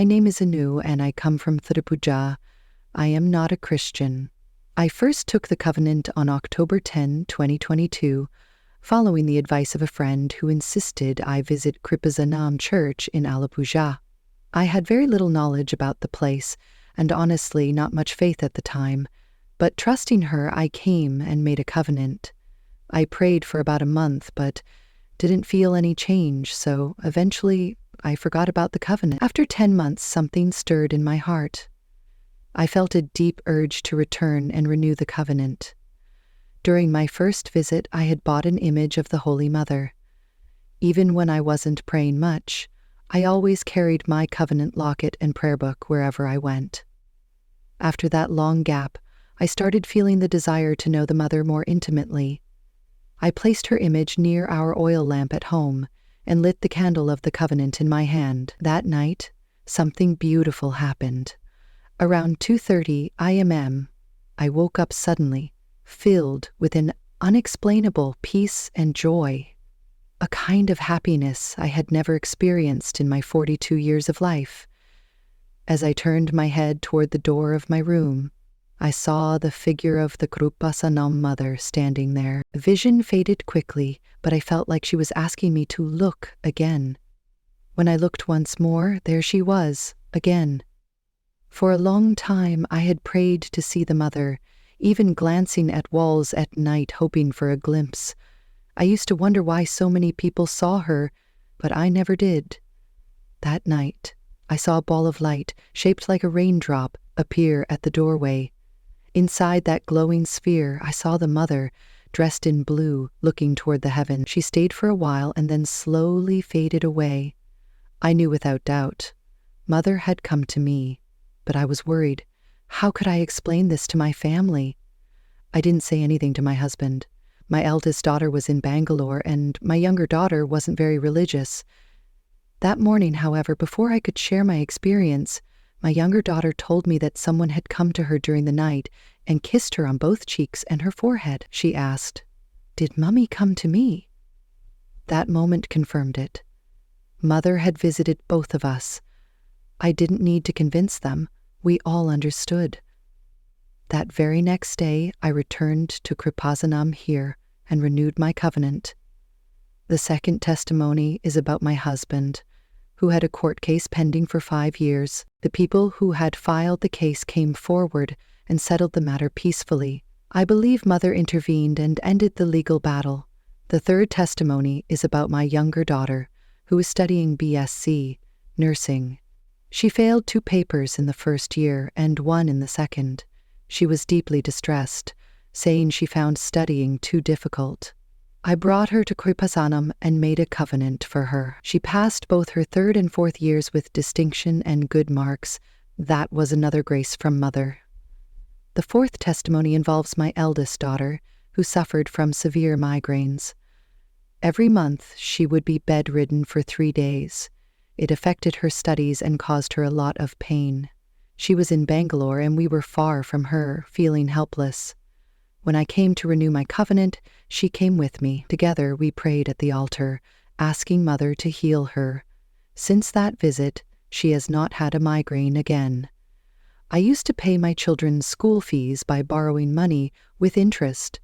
My name is Anu and I come from Thirupujah. I am not a Christian. I first took the covenant on October 10, 2022, following the advice of a friend who insisted I visit Kreupasanam Church in Alapujah. I had very little knowledge about the place, and honestly not much faith at the time, but trusting her, I came and made a covenant. I prayed for about a month, but didn't feel any change, so eventually I forgot about the covenant. After 10 months, something stirred in my heart. I felt a deep urge to return and renew the covenant. During my first visit, I had bought an image of the Holy Mother. Even when I wasn't praying much, I always carried my covenant locket and prayer book wherever I went. After that long gap, I started feeling the desire to know the Mother more intimately. I placed her image near our oil lamp at home and lit the candle of the covenant in my hand. That night, something beautiful happened. Around 2:30 a.m., I woke up suddenly, filled with an unexplainable peace and joy, a kind of happiness I had never experienced in my 42 years of life. As I turned my head toward the door of my room, I saw the figure of the Kreupasanam Mother standing there. The vision faded quickly, but I felt like she was asking me to look again. When I looked once more, there she was, again. For a long time I had prayed to see the Mother, even glancing at walls at night hoping for a glimpse. I used to wonder why so many people saw her, but I never did. That night, I saw a ball of light, shaped like a raindrop, appear at the doorway. Inside that glowing sphere, I saw the Mother, dressed in blue, looking toward the heaven. She stayed for a while and then slowly faded away. I knew without doubt, Mother had come to me, but I was worried. How could I explain this to my family? I didn't say anything to my husband. My eldest daughter was in Bangalore, and my younger daughter wasn't very religious. That morning, however, before I could share my experience, my younger daughter told me that someone had come to her during the night and kissed her on both cheeks and her forehead. She asked, "Did Mummy come to me?" That moment confirmed it. Mother had visited both of us. I didn't need to convince them. We all understood. That very next day, I returned to Kreupasanam here and renewed my covenant. The second testimony is about my husband, who had a court case pending for 5 years. The people who had filed the case came forward and settled the matter peacefully. I believe Mother intervened and ended the legal battle. The third testimony is about my younger daughter, who is studying BSc nursing. She failed 2 papers in the first year and 1 in the second. She was deeply distressed, saying she found studying too difficult. I brought her to Kreupasanam and made a covenant for her. She passed both her 3rd and 4th years with distinction and good marks. That was another grace from Mother. The 4th testimony involves my eldest daughter, who suffered from severe migraines. Every month, she would be bedridden for 3 days. It affected her studies and caused her a lot of pain. She was in Bangalore and we were far from her, feeling helpless. When I came to renew my covenant, she came with me. Together we prayed at the altar, asking Mother to heal her. Since that visit, she has not had a migraine again. I used to pay my children's school fees by borrowing money with interest.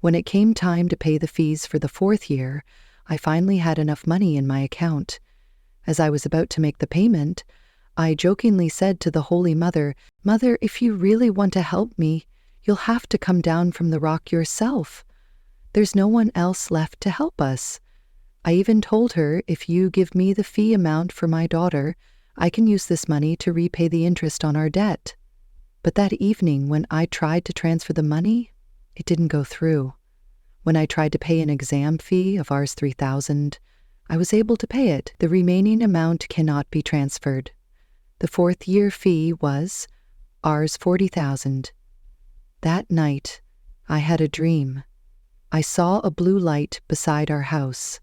When it came time to pay the fees for the 4th year, I finally had enough money in my account. As I was about to make the payment, I jokingly said to the Holy Mother, "Mother, if you really want to help me, you'll have to come down from the rock yourself. There's no one else left to help us." I even told her, if you give me the fee amount for my daughter, I can use this money to repay the interest on our debt. But that evening, when I tried to transfer the money, it didn't go through. When I tried to pay an exam fee of Rs 3,000, I was able to pay it. The remaining amount cannot be transferred. The 4th year fee was Rs 40,000. That night, I had a dream. I saw a blue light beside our house.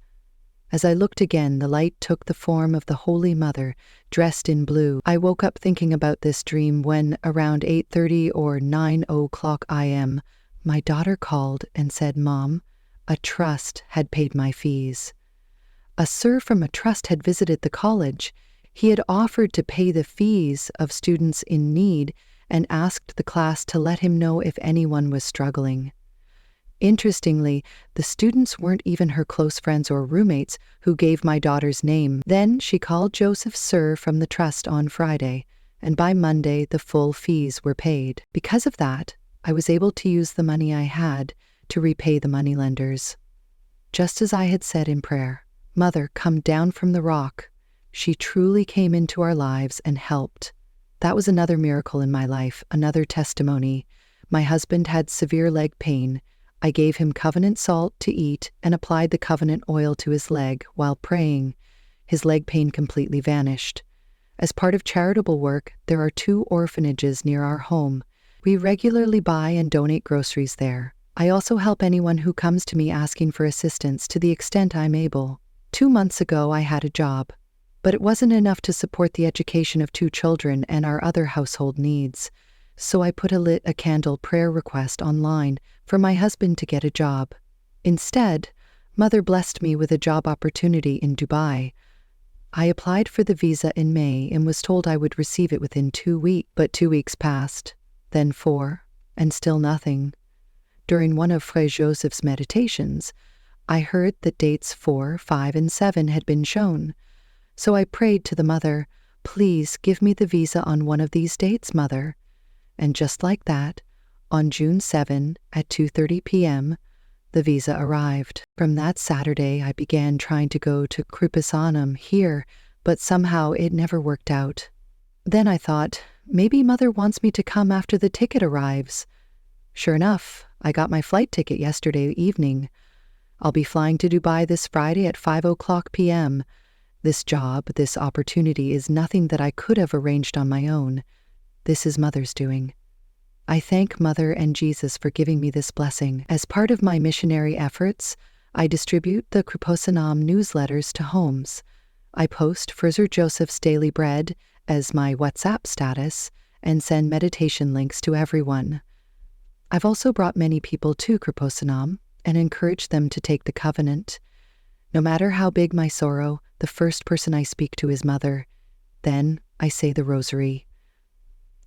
As I looked again, the light took the form of the Holy Mother, dressed in blue. I woke up thinking about this dream when, around 8:30 or 9:00 a.m., my daughter called and said, "Mom, a trust had paid my fees." A sir from a trust had visited the college. He had offered to pay the fees of students in need and asked the class to let him know if anyone was struggling. Interestingly, the students weren't even her close friends or roommates who gave my daughter's name. Then she called Joseph Sir from the trust on Friday, and by Monday the full fees were paid. Because of that, I was able to use the money I had to repay the moneylenders. Just as I had said in prayer, Mother, come down from the rock. She truly came into our lives and helped. That was another miracle in my life, another testimony. My husband had severe leg pain. I gave him covenant salt to eat and applied the covenant oil to his leg while praying. His leg pain completely vanished. As part of charitable work, there are 2 orphanages near our home. We regularly buy and donate groceries there. I also help anyone who comes to me asking for assistance to the extent I'm able. 2 months ago, I had a job, but it wasn't enough to support the education of 2 children and our other household needs. So I put a candle prayer request online for my husband to get a job. Instead, Mother blessed me with a job opportunity in Dubai. I applied for the visa in May and was told I would receive it within 2 weeks, but 2 weeks passed, then 4, and still nothing. During one of Frère Joseph's meditations, I heard that dates 4, 5, and 7 had been shown. So I prayed to the Mother, please give me the visa on one of these dates, Mother. And just like that, on June 7 at 2:30 p.m., the visa arrived. From that Saturday, I began trying to go to Kreupasanam here, but somehow it never worked out. Then I thought, maybe Mother wants me to come after the ticket arrives. Sure enough, I got my flight ticket yesterday evening. I'll be flying to Dubai this Friday at 5:00 p.m. This job, this opportunity is nothing that I could have arranged on my own. This is Mother's doing. I thank Mother and Jesus for giving me this blessing. As part of my missionary efforts, I distribute the Kreupasanam newsletters to homes. I post Frère Joseph's Daily Bread as my WhatsApp status and send meditation links to everyone. I've also brought many people to Kreupasanam and encouraged them to take the covenant. No matter how big my sorrow, the first person I speak to is Mother. Then I say the rosary.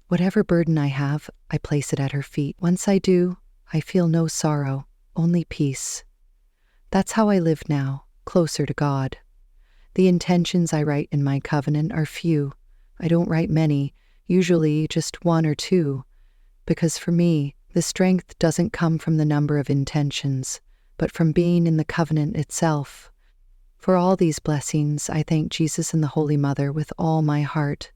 Whatever burden I have, I place it at her feet. Once I do, I feel no sorrow, only peace. That's how I live now, closer to God. The intentions I write in my covenant are few. I don't write many, usually just 1 or 2, because for me, the strength doesn't come from the number of intentions, but from being in the covenant itself. For all these blessings, I thank Jesus and the Holy Mother with all my heart.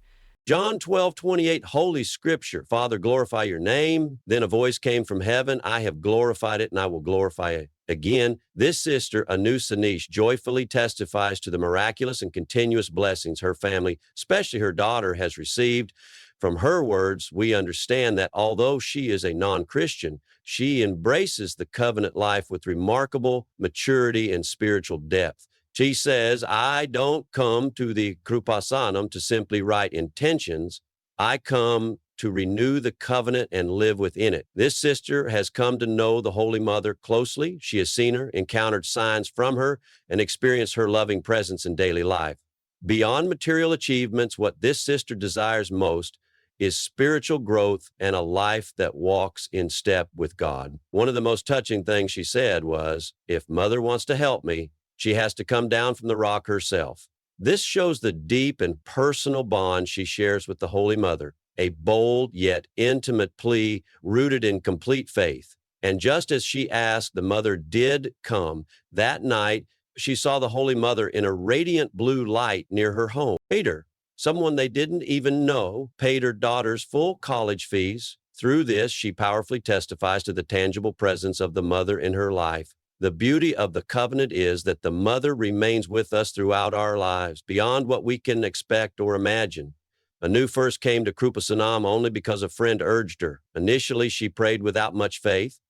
John 12:28, Holy Scripture. Father, glorify your name. Then a voice came from heaven. I have glorified it, and I will glorify it again. This sister, Anish, joyfully testifies to the miraculous and continuous blessings her family, especially her daughter, has received. From her words, we understand that although she is a non-Christian, she embraces the covenant life with remarkable maturity and spiritual depth. She says, I don't come to the Kreupasanam to simply write intentions. I come to renew the covenant and live within it. This sister has come to know the Holy Mother closely. She has seen her, encountered signs from her, and experienced her loving presence in daily life. Beyond material achievements, what this sister desires most is spiritual growth and a life that walks in step with God. One of the most touching things she said was, if Mother wants to help me, she has to come down from the rock herself. This shows the deep and personal bond she shares with the Holy Mother, a bold yet intimate plea rooted in complete faith. And just as she asked, the Mother did come. That night, she saw the Holy Mother in a radiant blue light near her home. Peter, someone they didn't even know, paid her daughter's full college fees. Through this, she powerfully testifies to the tangible presence of the Mother in her life. The beauty of the covenant is that the Mother remains with us throughout our lives, beyond what we can expect or imagine. Anu first came to Kreupasanam only because a friend urged her. Initially, she prayed without much faith.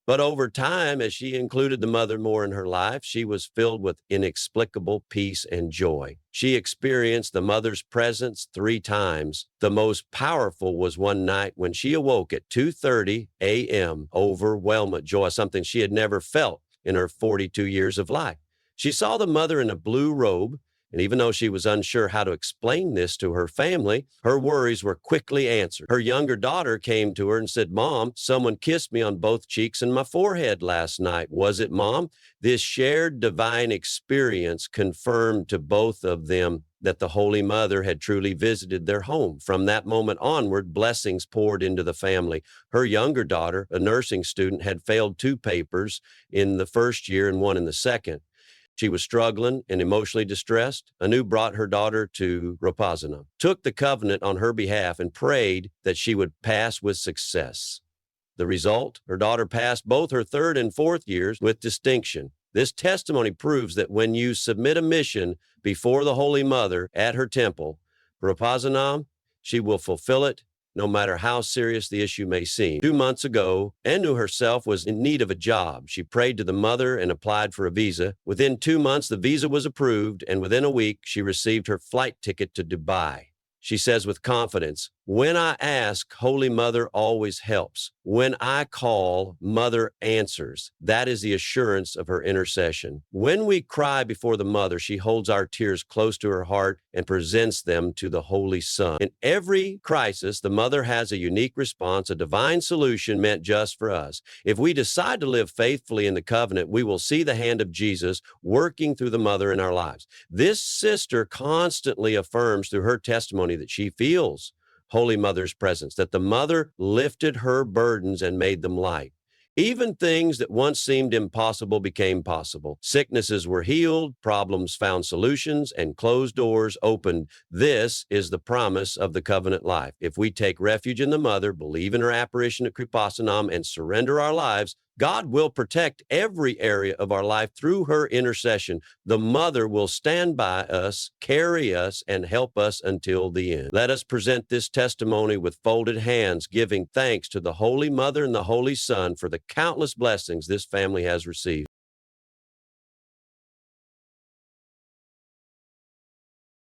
But over time, as she included the Mother more in her life, she was filled with inexplicable peace and joy. She experienced the Mother's presence 3 times. The most powerful was one night when she awoke at 2:30 a.m., overwhelmed with joy, something she had never felt in her 42 years of life. She saw the Mother in a blue robe, And even though she was unsure how to explain this to her family, her worries were quickly answered. Her younger daughter came to her and said, "Mom, someone kissed me on both cheeks and my forehead last night. Was it, Mom?" This shared divine experience confirmed to both of them that the Holy Mother had truly visited their home. From that moment onward, blessings poured into the family. Her younger daughter, a nursing student, had failed 2 papers in the first year and 1 in the second. She was struggling and emotionally distressed. Anu brought her daughter to Kreupasanam, took the covenant on her behalf, and prayed that she would pass with success. The result? Her daughter passed both her 3rd and 4th years with distinction. This testimony proves that when you submit a mission before the Holy Mother at her temple, Kreupasanam, she will fulfill it no matter how serious the issue may seem. 2 months ago, Anu herself was in need of a job. She prayed to the mother and applied for a visa. Within 2 months, the visa was approved, and within a week, she received her flight ticket to Dubai. She says with confidence, "When I ask, Holy Mother always helps. When I call, Mother answers." That is the assurance of her intercession. When we cry before the Mother, she holds our tears close to her heart and presents them to the Holy Son. In every crisis, the Mother has a unique response, a divine solution meant just for us. If we decide to live faithfully in the covenant, we will see the hand of Jesus working through the Mother in our lives. This sister constantly affirms through her testimony that she feels Holy Mother's presence, that the Mother lifted her burdens and made them light. Even things that once seemed impossible became possible. Sicknesses were healed, problems found solutions, and closed doors opened. This is the promise of the covenant life. If we take refuge in the Mother, believe in her apparition at Kreupasanam, and surrender our lives, God will protect every area of our life through her intercession. The Mother will stand by us, carry us, and help us until the end. Let us present this testimony with folded hands, giving thanks to the Holy Mother and the Holy Son for the countless blessings this family has received.